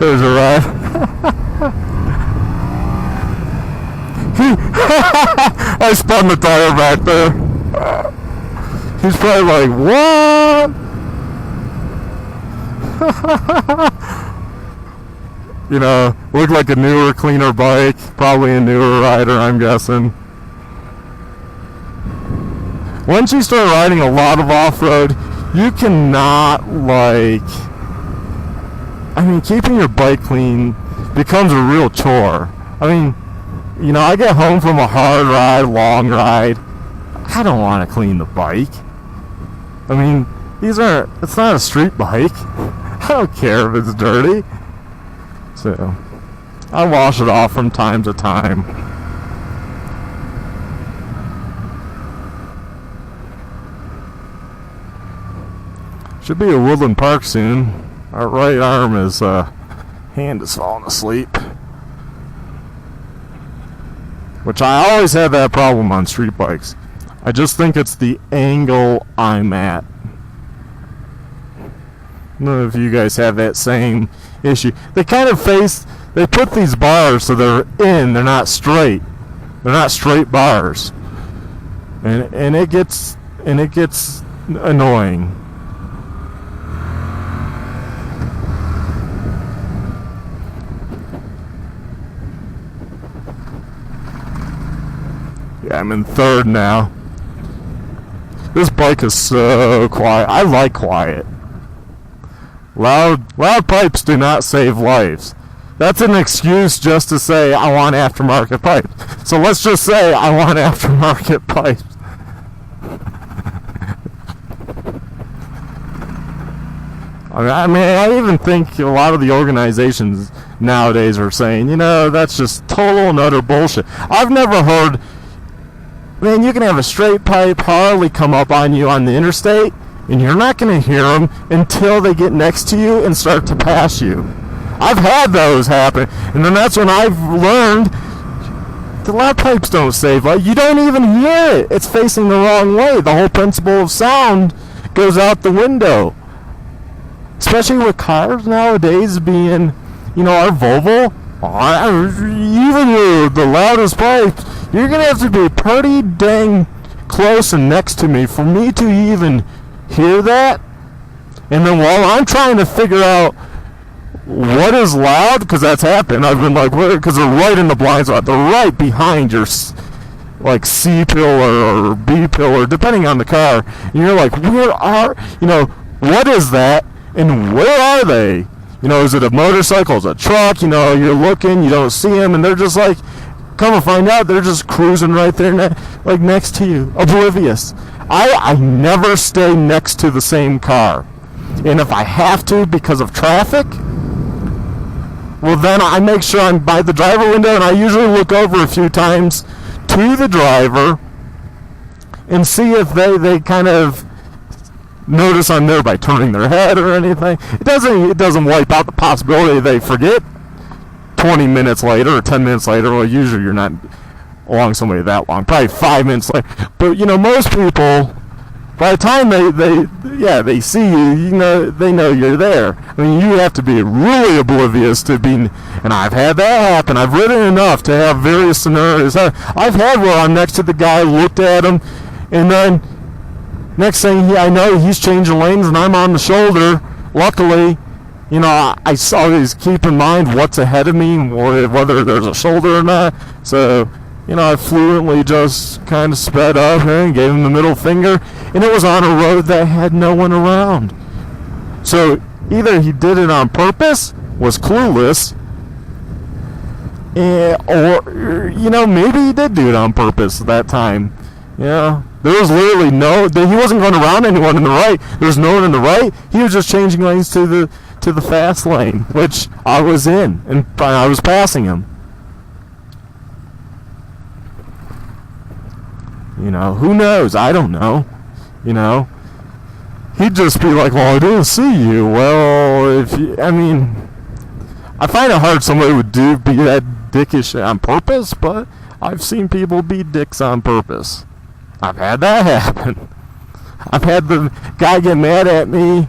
There's a ride. I spun the tire back there. He's probably like, what? You know, looked like a newer, cleaner bike. Probably a newer rider, I'm guessing. Once you start riding a lot of off-road, you cannot, like... I mean, keeping your bike clean becomes a real chore. I mean, you know, I get home from a hard ride, long ride. I don't want to clean the bike. I mean, it's not a street bike. I don't care if it's dirty. So, I wash it off from time to time. Should be a Woodland Park soon. Our right arm hand is falling asleep. Which I always have that problem on street bikes. I just think it's the angle I'm at. I don't know if you guys have that same issue. They kind of they put these bars so they're not straight. They're not straight bars. And it gets annoying. Yeah, I'm in third now. This bike is so quiet. I like quiet. Loud pipes do not save lives. That's an excuse just to say I want aftermarket pipes. So let's just say I want aftermarket pipes. I mean, I even think a lot of the organizations nowadays are saying, you know, that's just total and utter bullshit. I've never heard... Man, you can have a straight pipe Harley come up on you on the interstate, and you're not going to hear them until they get next to you and start to pass you. I've had those happen, and then that's when I've learned the loud pipes don't save life. You don't even hear it. It's facing the wrong way. The whole principle of sound goes out the window. Especially with cars nowadays being, you know, our Volvo, even with the loudest pipes, you're going to have to be pretty dang close and next to me for me to even hear that. And then while I'm trying to figure out what is loud, because that's happened, I've been like, because they're right in the blind spot. They're right behind your, like, C pillar or B pillar, depending on the car. And you're like, what is that? And where are they? You know, is it a motorcycle? Is it a truck? You know, you're looking, you don't see them, and they're just like, come to find out, they're just cruising right there, like next to you, oblivious. I never stay next to the same car. And if I have to because of traffic, well, then I make sure I'm by the driver window, and I usually look over a few times to the driver and see if they kind of notice I'm there by turning their head or anything. It doesn't wipe out the possibility they forget 20 minutes later or 10 minutes later. Well, usually you're not along somebody that long, probably 5 minutes later. But, you know, most people, by the time they see you, you know, they know you're there. I mean, you have to be really oblivious to be, and I've had that happen. I've ridden enough to have various scenarios. I've had where I'm next to the guy, looked at him, and then next thing I know, he's changing lanes and I'm on the shoulder. Luckily, you know, I always keep in mind what's ahead of me, whether there's a shoulder or not. So, you know, I fluently just kind of sped up and gave him the middle finger, and it was on a road that had no one around. So either he did it on purpose, was clueless, or, you know, maybe he did do it on purpose that time. Yeah, there was literally he wasn't going around anyone in the right. There was no one in the right. He was just changing lanes to the fast lane, which I was in, and I was passing him. You know, who knows? I don't know. You know, he'd just be like, well, I didn't see you. Well, I find it hard somebody would be that dickish on purpose, but I've seen people be dicks on purpose. I've had that happen. I've had the guy get mad at me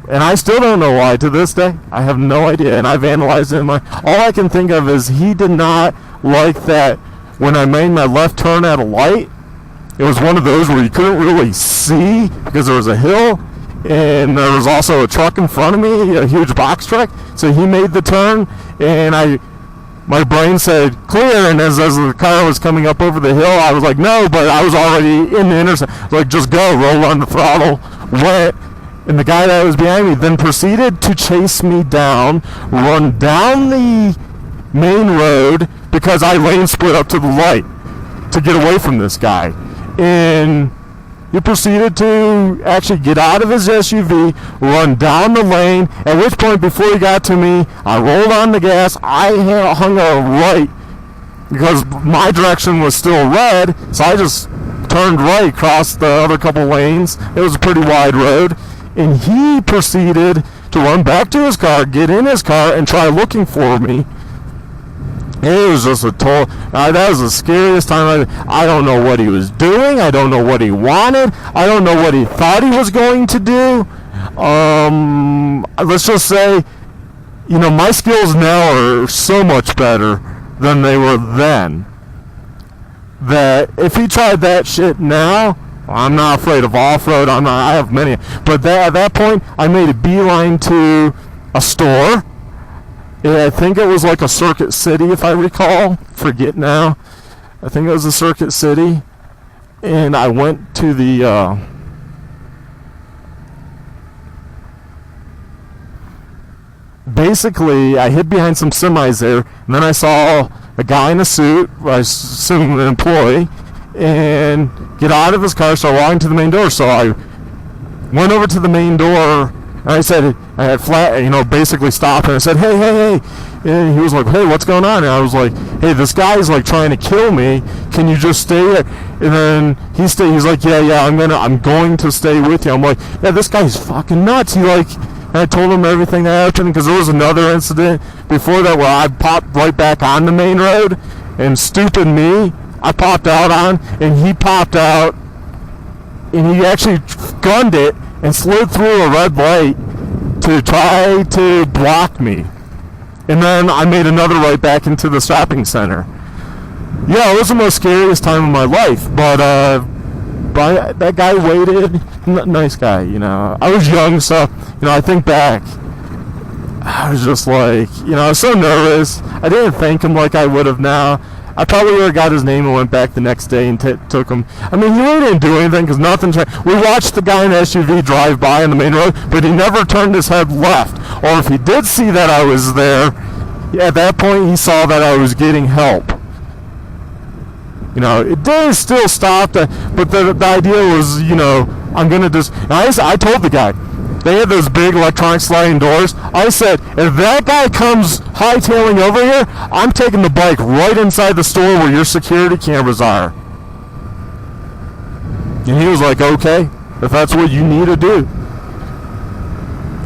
And I still don't know why to this day. I have no idea. And I've analyzed it in my... All I can think of is he did not like that when I made my left turn at a light. It was one of those where you couldn't really see because there was a hill. And there was also a truck in front of me, a huge box truck. So he made the turn. And my brain said clear. And as the car was coming up over the hill, I was like, no. But I was already in the intersection. Like, just go. Roll on the throttle. Went. And the guy that was behind me then proceeded to chase me down, run down the main road because I lane split up to the light to get away from this guy. And he proceeded to actually get out of his SUV, run down the lane, at which point before he got to me, I rolled on the gas, I hung a right because my direction was still red, so I just turned right across the other couple lanes. It was a pretty wide road. And he proceeded to run back to his car, get in his car, and try looking for me. It was just that was the scariest time. I don't know what he was doing. I don't know what he wanted. I don't know what he thought he was going to do. Let's just say, my skills now are so much better than they were then. That if he tried that shit now, I'm not afraid of off-road. I have many. But at that point, I made a beeline to a store. I think it was like a Circuit City, if I recall. Forget now. I think it was a Circuit City. And I went to the... basically, I hid behind some semis there. And then I saw a guy in a suit, I assume an employee, and get out of his car, start walking to the main door. So I went over to the main door, and I said, I had basically stopped, and I said, hey. And he was like, hey, what's going on? And I was like, hey, this guy's like trying to kill me. Can you just stay there? And then he's like, yeah, I'm going to stay with you. I'm like, yeah, this guy's fucking nuts. And I told him everything that happened, because there was another incident before that where I popped right back on the main road, and stupid me, I popped out on, and he popped out, and he actually gunned it and slid through a red light to try to block me. And then I made another right back into the shopping center. Yeah, it was the most scariest time of my life, but that guy waited. Nice guy, I was young, so, I think back. I was just like, I was so nervous. I didn't thank him like I would have now. I probably would have got his name and went back the next day and took him. I mean, he really didn't do anything because nothing. We watched the guy in the SUV drive by on the main road, but he never turned his head left. Or if he did see that I was there, at that point he saw that I was getting help. It did still stop, but the idea was, I'm going to just... I told the guy, they had those big electronic sliding doors. I said, if that guy comes hightailing over here, I'm taking the bike right inside the store where your security cameras are. And he was like, okay, if that's what you need to do.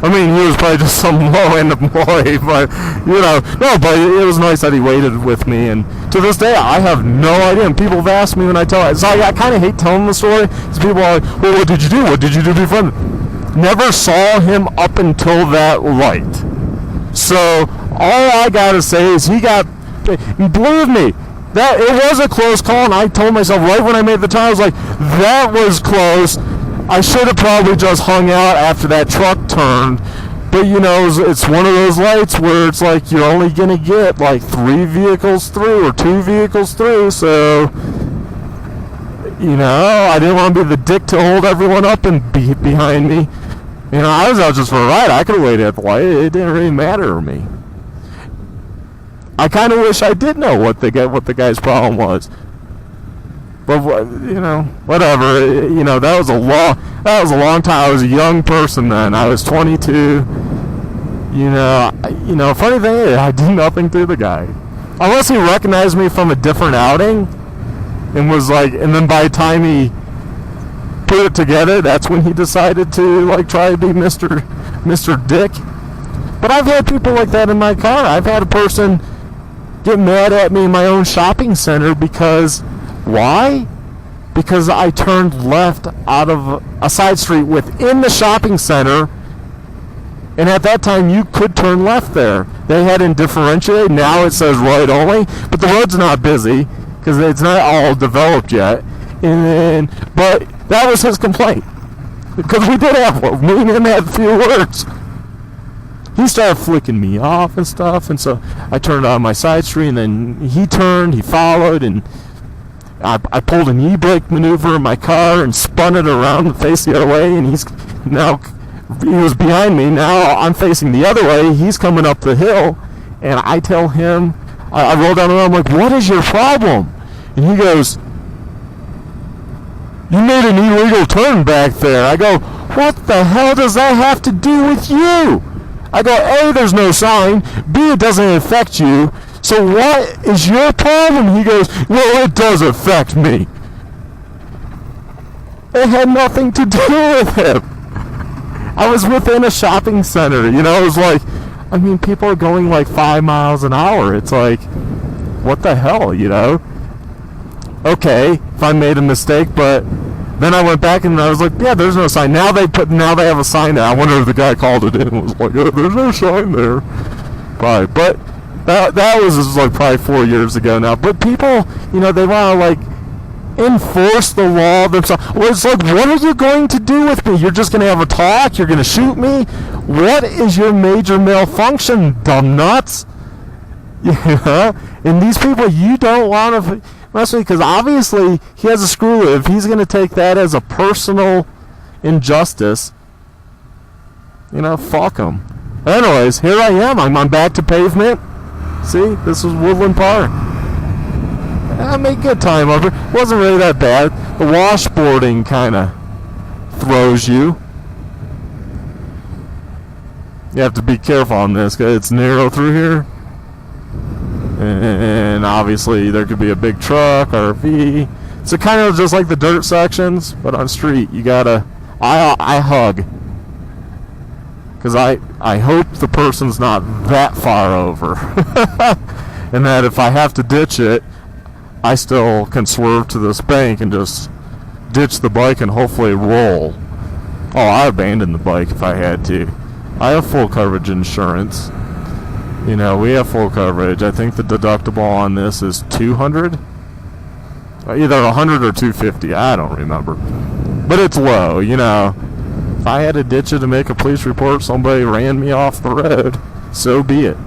I mean, he was probably just some low-end employee, but, but it was nice that he waited with me. And to this day, I have no idea. And people have asked me when I tell it. So I kind of hate telling the story, because people are like, well, what did you do? What did you do before? Never saw him up until that light. So all I gotta say is believe me, that it was a close call, and I told myself right when I made the turn, I was like, that was close. I should have probably just hung out after that truck turned. But it's one of those lights where it's like you're only gonna get like 3 vehicles through or 2 vehicles through, so I didn't want to be the dick to hold everyone up and be behind me. I was out just for a ride. I could have waited at the light. It didn't really matter to me. I kind of wish I did know what the guy's problem was. But whatever. That was a long time. I was a young person then. I was 22. Funny thing is, I did nothing to the guy, unless he recognized me from a different outing, and was like, and then by the time he put it together, that's when he decided to try to be Mr. Dick. But I've had people like that in my car. I've had a person get mad at me in my own shopping center because why? Because I turned left out of a side street within the shopping center And at that time, you could turn left there. They hadn't differentiated. Now it says right only, but the road's not busy because it's not all developed yet. But that was his complaint, because we did have one. Me and him had a few words. He started flicking me off and stuff, and so I turned on my side street, and then he turned, he followed, and I pulled an e-brake maneuver in my car and spun it around and faced the other way, and he was behind me. Now I'm facing the other way. He's coming up the hill, and I tell him, I roll down the road, I'm like, what is your problem? And he goes, you made an illegal turn back there. I go, what the hell does that have to do with you? I go, A, there's no sign. B, it doesn't affect you. So what is your problem? He goes, well, it does affect me. It had nothing to do with him. I was within a shopping center. You know, it was like, I mean, people are going like 5 miles an hour. It's like, what the hell, you know? Okay, if I made a mistake, but then I went back and I was like, yeah, there's no sign. Now they have a sign there. I wonder if the guy called it in and was like, oh, there's no sign there. Probably, but that was like probably 4 years ago now. But people, you know, they want to like enforce the law themselves. Well, it's like, what are you going to do with me? You're just going to have a talk? You're going to shoot me? What is your major malfunction, dumb nuts? You know? And these people, you don't want to mess with, because obviously he has a screw. If he's going to take that as a personal injustice, you know, fuck him. Anyways, here I am. I'm on back to pavement. See, this was Woodland Park. I made good time over. Wasn't really that bad. The washboarding kind of throws you. You have to be careful on this because it's narrow through here. And obviously there could be a big truck or a V. So kind of just like the dirt sections, but on street you gotta. I hug, because I hope the person's not that far over, and that if I have to ditch it, I still can swerve to this bank and just ditch the bike and hopefully roll. Oh, I abandoned the bike if I had to. I have full coverage insurance. You know, we have full coverage. I think the deductible on this is $200. Either 100 or 250. I don't remember. But it's low, you know. If I had to ditch it to make a police report, somebody ran me off the road, so be it.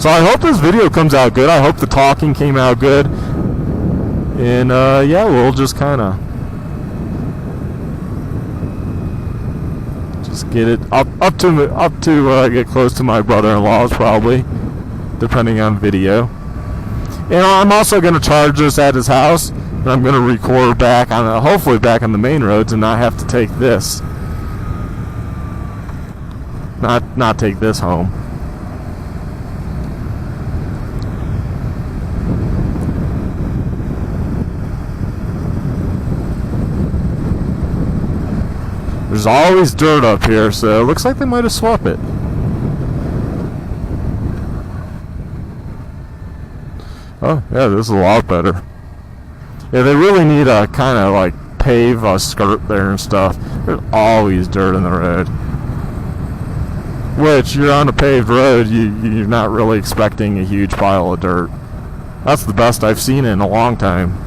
So I hope this video comes out good. I hope the talking came out good. And yeah, we'll just kind of get it up to get close to my brother-in-law's probably, depending on video. And I'm also going to charge this at his house, and I'm going to record back on hopefully back on the main roads and not have to take this, not take this home. There's always dirt up here, so it looks like they might have swept it. Oh, yeah, this is a lot better. Yeah, they really need to kind of like pave a skirt there and stuff. There's always dirt in the road. Which, you're on a paved road, you're not really expecting a huge pile of dirt. That's the best I've seen in a long time.